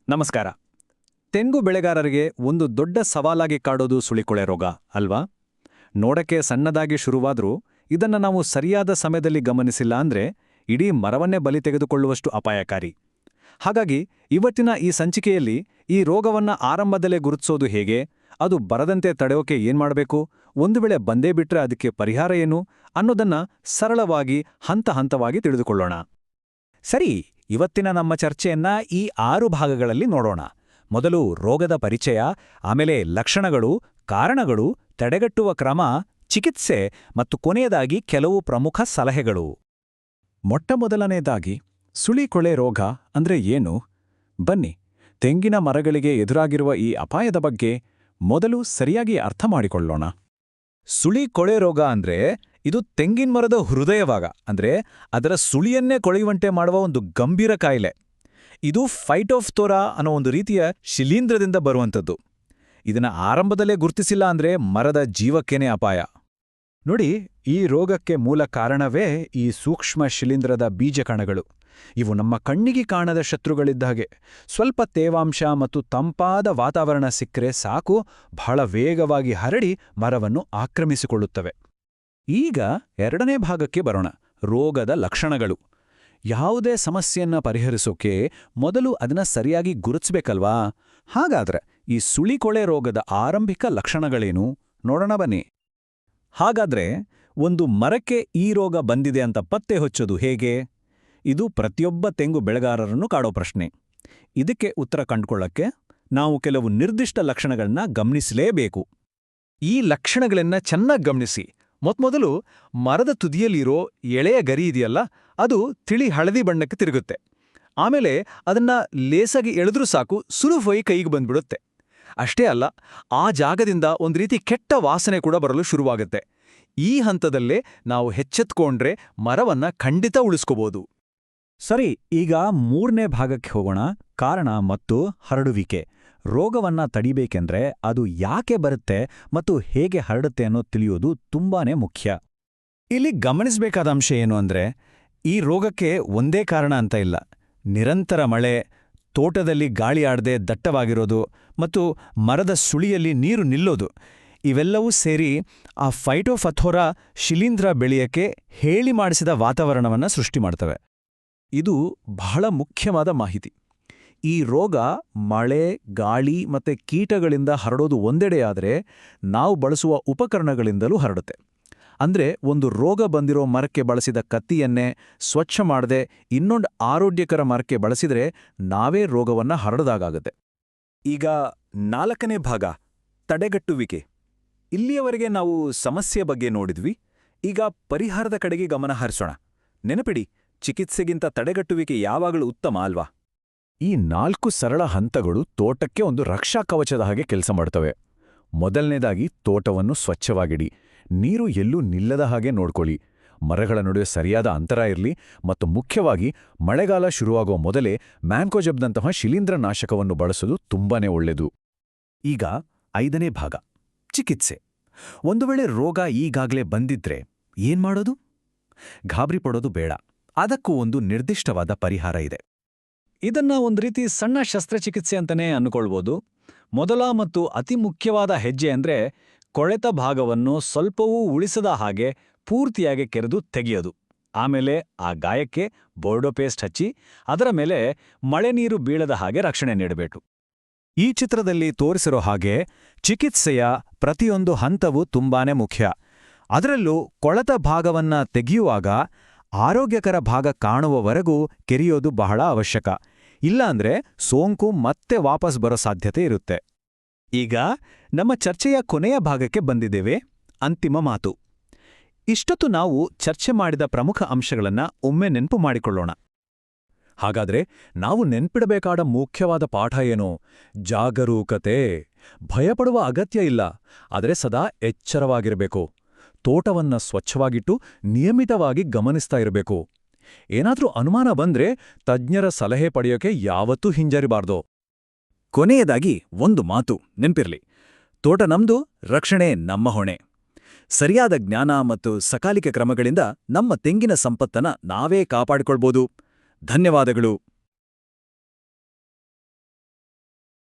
ನಮಸ್ಕಾರ. ತೆಂಗು ಬೆಳೆಗಾರರಿಗೆ ಒಂದು ದೊಡ್ಡ ಸವಾಲಾಗಿ ಕಾಡೋದು ಸುಳಿಕೊಳೆ ರೋಗ ಅಲ್ವಾ? ನೋಡಕ್ಕೆ ಸಣ್ಣದಾಗಿ ಶುರುವಾದ್ರೂ ಇದನ್ನ ನಾವು ಸರಿಯಾದ ಸಮಯದಲ್ಲಿ ಗಮನಿಸಿಲ್ಲ ಅಂದ್ರೆ ಇಡೀ ಮರವನ್ನೇ ಬಲಿ ತೆಗೆದುಕೊಳ್ಳುವಷ್ಟು ಅಪಾಯಕಾರಿ. ಹಾಗಾಗಿ ಇವತ್ತಿನ ಈ ಸಂಚಿಕೆಯಲ್ಲಿ ಈ ರೋಗವನ್ನ ಆರಂಭದಲ್ಲೇ ಗುರುತಿಸೋದು ಹೇಗೆ, ಅದು ಬರದಂತೆ ತಡೆಯೋಕೆ ಏನ್ಮಾಡಬೇಕು, ಒಂದು ವೇಳೆ ಬಂದೇ ಬಿಟ್ರೆ ಅದಕ್ಕೆ ಪರಿಹಾರ ಏನು ಅನ್ನೋದನ್ನ ಸರಳವಾಗಿ ಹಂತ ಹಂತವಾಗಿ ತಿಳಿದುಕೊಳ್ಳೋಣ. ಸರಿ, ಇವತ್ತಿನ ನಮ್ಮ ಚರ್ಚೆಯನ್ನ ಈ 6 ಭಾಗಗಳಲ್ಲಿ ನೋಡೋಣ. ಮೊದಲು ರೋಗದ ಪರಿಚಯ, ಆಮೇಲೆ ಲಕ್ಷಣಗಳು, ಕಾರಣಗಳು, ತಡೆಗಟ್ಟುವ ಕ್ರಮ, ಚಿಕಿತ್ಸೆ ಮತ್ತು ಕೊನೆಯದಾಗಿ ಕೆಲವು ಪ್ರಮುಖ ಸಲಹೆಗಳು. ಮೊಟ್ಟಮೊದಲನೇದಾಗಿ ಸುಳಿಕೊಳೆ ರೋಗ ಅಂದ್ರೆ ಏನು? ಬನ್ನಿ, ತೆಂಗಿನ ಮರಗಳಿಗೆ ಎದುರಾಗಿರುವ ಈ ಅಪಾಯದ ಬಗ್ಗೆ ಮೊದಲು ಸರಿಯಾಗಿ ಅರ್ಥ ಮಾಡಿಕೊಳ್ಳೋಣ. ಸುಳಿಕೊಳೆ ರೋಗ ಅಂದ್ರೆ ಇದು ತೆಂಗಿನ ಮರದ ಹೃದಯಭಾಗ, ಅಂದ್ರೆ ಅದರ ಸುಳಿಯನ್ನೇ ಕೊಳೆಯುವಂತೆ ಮಾಡುವ ಒಂದು ಗಂಭೀರ ಕಾಯಿಲೆ. ಇದು ಫೈಟೋಫ್ತೋರಾ ಅನ್ನೋ ಒಂದು ರೀತಿಯ ಶಿಲೀಂಧ್ರದಿಂದ ಬರುವಂಥದ್ದು. ಇದನ್ನ ಆರಂಭದಲ್ಲೇ ಗುರುತಿಸಿಲ್ಲ ಅಂದ್ರೆ ಮರದ ಜೀವಕ್ಕೇನೆ ಅಪಾಯ. ನೋಡಿ, ಈ ರೋಗಕ್ಕೆ ಮೂಲ ಕಾರಣವೇ ಈ ಸೂಕ್ಷ್ಮ ಶಿಲೀಂಧ್ರದ ಬೀಜಕಣಗಳು. ಇವು ನಮ್ಮ ಕಣ್ಣಿಗೆ ಕಾಣದ ಶತ್ರುಗಳಿದ್ದ ಹಾಗೆ. ಸ್ವಲ್ಪ ತೇವಾಂಶ ಮತ್ತು ತಂಪಾದ ವಾತಾವರಣ ಸಿಕ್ಕರೆ ಸಾಕು, ಬಹಳ ವೇಗವಾಗಿ ಹರಡಿ ಮರವನ್ನು ಆಕ್ರಮಿಸಿಕೊಳ್ಳುತ್ತವೆ. ಈಗ ಎರಡನೇ ಭಾಗಕ್ಕೆ ಬರೋಣ, ರೋಗದ ಲಕ್ಷಣಗಳು. ಯಾವುದೇ ಸಮಸ್ಯೆಯನ್ನ ಪರಿಹರಿಸೋಕೆ ಮೊದಲು ಅದನ್ನ ಸರಿಯಾಗಿ ಗುರುತಿಸ್ಬೇಕಲ್ವಾ? ಹಾಗಾದ್ರೆ ಈ ಸುಳಿಕೊಳೆ ರೋಗದ ಆರಂಭಿಕ ಲಕ್ಷಣಗಳೇನು ನೋಡೋಣ ಬನ್ನಿ. ಹಾಗಾದ್ರೆ ಒಂದು ಮರಕ್ಕೆ ಈ ರೋಗ ಬಂದಿದೆ ಅಂತ ಪತ್ತೆ ಹಚ್ಚೋದು ಹೇಗೆ? ಇದು ಪ್ರತಿಯೊಬ್ಬ ತೆಂಗು ಬೆಳೆಗಾರರನ್ನು ಕಾಡೋ ಪ್ರಶ್ನೆ. ಇದಕ್ಕೆ ಉತ್ತರ ಕಂಡುಕೊಳ್ಳಕ್ಕೆ ನಾವು ಕೆಲವು ನಿರ್ದಿಷ್ಟ ಲಕ್ಷಣಗಳನ್ನ ಗಮನಿಸಲೇಬೇಕು. ಈ ಲಕ್ಷಣಗಳನ್ನ ಚೆನ್ನಾಗಿ ಗಮನಿಸಿ. ಮೊದಲು ಮರದ ತುದಿಯಲ್ಲಿರೋ ಎಳೆಯ ಗರಿ ಇದೆಯಲ್ಲ, ಅದು ತಿಳಿ ಹಳದಿ ಬಣ್ಣಕ್ಕೆ ತಿರುಗುತ್ತೆ. ಆಮೇಲೆ ಅದನ್ನ ಲೇಸಾಗಿ ಎಳೆದ್ರೂ ಸಾಕು, ಸುಲಭವಾಗಿ ಕೈಗೆ ಬಂದ್ಬಿಡುತ್ತೆ. ಅಷ್ಟೇ ಅಲ್ಲ, ಆ ಜಾಗದಿಂದ ಒಂದು ರೀತಿ ಕೆಟ್ಟ ವಾಸನೆ ಕೂಡ ಬರಲು ಶುರುವಾಗುತ್ತೆ. ಈ ಹಂತದಲ್ಲೇ ನಾವು ಎಚ್ಚೆತ್ಕೊಂಡ್ರೆ ಮರವನ್ನ ಖಂಡಿತ ಉಳಿಸ್ಕೋಬಹುದು. ಸರಿ, ಈಗ 3ನೇ ಭಾಗಕ್ಕೆ ಹೋಗೋಣ, ಕಾರಣ ಮತ್ತು ಹರಡುವಿಕೆ. ರೋಗವನ್ನ ತಡಿಬೇಕೆಂದ್ರೆ ಅದು ಯಾಕೆ ಬರುತ್ತೆ ಮತ್ತು ಹೇಗೆ ಹರಡುತ್ತೆ ಅನ್ನೋ ತಿಳಿಯೋದು ತುಂಬಾನೇ ಮುಖ್ಯ. ಇಲ್ಲಿ ಗಮನಿಸಬೇಕಾದ ಅಂಶ ಏನು ಅಂದ್ರೆ, ಈ ರೋಗಕ್ಕೆ ಒಂದೇ ಕಾರಣ ಅಂತ ಇಲ್ಲ. ನಿರಂತರ ಮಳೆ, ತೋಟದಲ್ಲಿ ಗಾಳಿ ಆಡದೆ ದಟ್ಟವಾಗಿರೋದು ಮತ್ತು ಮರದ ಸುಳಿಯಲ್ಲಿ ನೀರು ನಿಲ್ಲೋದು, ಇವೆಲ್ಲವೂ ಸೇರಿ ಆ ಫೈಟೋಫಥೋರಾ ಶಿಲೀಂಧ್ರ ಬೆಳೆಯಕ್ಕೆ ಹೇಳಿ ಮಾಡಿಸಿದ ವಾತಾವರಣವನ್ನ ಸೃಷ್ಟಿ ಮಾಡ್ತವೆ. ಇದು ಬಹಳ ಮುಖ್ಯವಾದ ಮಾಹಿತಿ. ಈ ರೋಗ ಮಳೆ, ಗಾಳಿ ಮತ್ತೆ ಕೀಟಗಳಿಂದ ಹರಡೋದು ಒಂದೆಡೆಯಾದರೆ, ನಾವು ಬಳಸುವ ಉಪಕರಣಗಳಿಂದಲೂ ಹರಡುತ್ತೆ. ಅಂದ್ರೆ ಒಂದು ರೋಗ ಬಂದಿರೋ ಮರಕ್ಕೆ ಬಳಸಿದ ಕತ್ತಿಯನ್ನೇ ಸ್ವಚ್ಛ ಮಾಡದೆ ಇನ್ನೊಂದು ಆರೋಗ್ಯಕರ ಮರಕ್ಕೆ ಬಳಸಿದ್ರೆ ನಾವೇ ರೋಗವನ್ನ ಹರಡದಾಗುತ್ತೆ. ಈಗ 4ನೇ ಭಾಗ, ತಡೆಗಟ್ಟುವಿಕೆ. ಇಲ್ಲಿಯವರೆಗೆ ನಾವು ಸಮಸ್ಯೆ ಬಗ್ಗೆ ನೋಡಿದ್ವಿ. ಈಗ ಪರಿಹಾರದ ಕಡೆಗೆ ಗಮನ ಹರಿಸೋಣ. ನೆನಪಿಡಿ, ಚಿಕಿತ್ಸೆಗಿಂತ ತಡೆಗಟ್ಟುವಿಕೆ ಯಾವಾಗಲೂ ಉತ್ತಮ ಅಲ್ವಾ? ಈ 4 ಸರಳ ಹಂತಗಳು ತೋಟಕ್ಕೆ ಒಂದು ರಕ್ಷಾ ಕವಚದ ಹಾಗೆ ಕೆಲಸ ಮಾಡ್ತವೆ. ಮೊದಲನೇದಾಗಿ ತೋಟವನ್ನು ಸ್ವಚ್ಛವಾಗಿಡಿ. ನೀರು ಎಲ್ಲೂ ನಿಲ್ಲದ ಹಾಗೆ ನೋಡ್ಕೊಳ್ಳಿ. ಮರಗಳ ನಡುವೆ ಸರಿಯಾದ ಅಂತರ ಇರಲಿ ಮತ್ತು ಮುಖ್ಯವಾಗಿ ಮಳೆಗಾಲ ಶುರುವಾಗೋ ಮೊದಲೇ ಮ್ಯಾಂಕೋಜಬ್ನಂತಹ ಶಿಲೀಂಧ್ರ ನಾಶಕವನ್ನು ಬಳಸೋದು ತುಂಬಾನೇ ಒಳ್ಳೆಯದು. ಈಗ 5ನೇ ಭಾಗ, ಚಿಕಿತ್ಸೆ. ಒಂದು ವೇಳೆ ರೋಗ ಈಗಾಗಲೇ ಬಂದಿದ್ರೆ ಏನ್ಮಾಡೋದು? ಗಾಬರಿ ಪಡೋದು ಬೇಡ. ಅದಕ್ಕೂ ಒಂದು ನಿರ್ದಿಷ್ಟವಾದ ಪರಿಹಾರ ಇದೆ. ಇದನ್ನ ಒಂದು ರೀತಿ ಸಣ್ಣ ಶಸ್ತ್ರಚಿಕಿತ್ಸೆ ಅಂತಾನೆ ಅನ್ಕೊಳ್ಬೋದು. ಮೊದಲ ಮತ್ತು ಅತಿ ಮುಖ್ಯವಾದ ಹೆಜ್ಜೆ ಅಂದ್ರೆ ಕೊಳೆತ ಭಾಗವನ್ನು ಸ್ವಲ್ಪವೂ ಉಳಿಸದ ಹಾಗೆ ಪೂರ್ತಿಯಾಗಿ ಕೆರೆದು ತೆಗೆಯೋದು. ಆಮೇಲೆ ಆ ಗಾಯಕ್ಕೆ ಬೋರ್ಡೋ ಪೇಸ್ಟ್ ಹಚ್ಚಿ ಅದರ ಮೇಲೆ ಮಳೆ ನೀರು ಬೀಳದ ಹಾಗೆ ರಕ್ಷಣೆ ನೀಡಬೇಕು. ಈ ಚಿತ್ರದಲ್ಲಿ ತೋರಿಸಿರೋ ಹಾಗೆ ಚಿಕಿತ್ಸೆಯ ಪ್ರತಿಯೊಂದು ಹಂತವೂ ತುಂಬಾನೇ ಮುಖ್ಯ. ಅದರಲ್ಲೂ ಕೊಳೆತ ಭಾಗವನ್ನ ತೆಗೆಯುವಾಗ ಆರೋಗ್ಯಕರ ಭಾಗ ಕಾಣುವವರೆಗೂ ಕೆರೆಯೋದು ಬಹಳ ಅವಶ್ಯಕ. ಇಲ್ಲಾಂದ್ರೆ ಸೋಂಕು ಮತ್ತೆ ವಾಪಸ್ ಬರೋ ಸಾಧ್ಯತೆ ಇರುತ್ತೆ. ಈಗ ನಮ್ಮ ಚರ್ಚೆಯ ಕೊನೆಯ ಭಾಗಕ್ಕೆ ಬಂದಿದ್ದೇವೆ, ಅಂತಿಮ ಮಾತು. ಇಷ್ಟೊತ್ತು ನಾವು ಚರ್ಚೆ ಮಾಡಿದ ಪ್ರಮುಖ ಅಂಶಗಳನ್ನ ಒಮ್ಮೆ ನೆನಪು ಮಾಡಿಕೊಳ್ಳೋಣ. ಹಾಗಾದ್ರೆ ನಾವು ನೆನ್ಪಿಡಬೇಕಾದ ಮುಖ್ಯವಾದ ಪಾಠ ಏನು? ಜಾಗರೂಕತೆ. ಭಯಪಡುವ ಅಗತ್ಯ ಇಲ್ಲ, ಆದರೆ ಸದಾ ಎಚ್ಚರವಾಗಿರಬೇಕು. ತೋಟವನ್ನ ಸ್ವಚ್ಛವಾಗಿಟ್ಟು ನಿಯಮಿತವಾಗಿ ಗಮನಿಸ್ತಾ ಇರಬೇಕು. ಏನಾದ್ರೂ ಅನುಮಾನ ಬಂದ್ರೆ ತಜ್ಞರ ಸಲಹೆ ಪಡೆಯೋಕೆ ಯಾವತ್ತೂ ಹಿಂಜರಿಬಾರ್ದು. ಕೊನೆಯದಾಗಿ ಒಂದು ಮಾತು ನೆನ್ಪಿರ್ಲಿ, ತೋಟ ನಮ್ದು, ರಕ್ಷಣೆ ನಮ್ಮ ಹೊಣೆ. ಸರಿಯಾದ ಜ್ಞಾನ ಮತ್ತು ಸಕಾಲಿಕ ಕ್ರಮಗಳಿಂದ ನಮ್ಮ ತೆಂಗಿನ ಸಂಪತ್ತನ್ನ ನಾವೇ ಕಾಪಾಡಿಕೊಳ್ಬೋದು. ಧನ್ಯವಾದಗಳು.